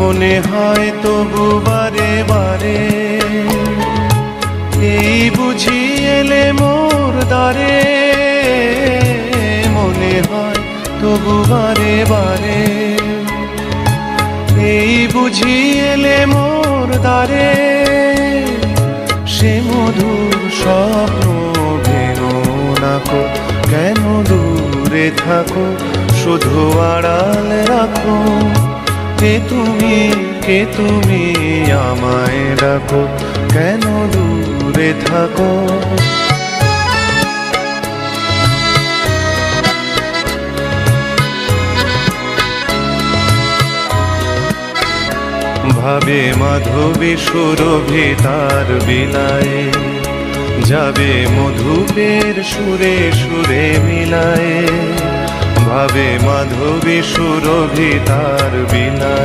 মনে হয় তবু বারে বারে এই বুঝি এলে মোর দ্বারে, মনে হয় তবু বারে বারে এই বুঝি এলে মোর দ্বারে। সে মধুর স্বপ্ন ভেঙো না কো, কেন দূরে থাকো, শুধু আড়াল রাখো। কে তুমি আমায় ডাকো, কেন দূরে থাকো। ভাবে মাধবী সুরভি তার বিলায়ে, যাবে মধুপের সুরে সুরে মিলায়ে। ভাবে মাধবী সুরভি তার বিলায়ে।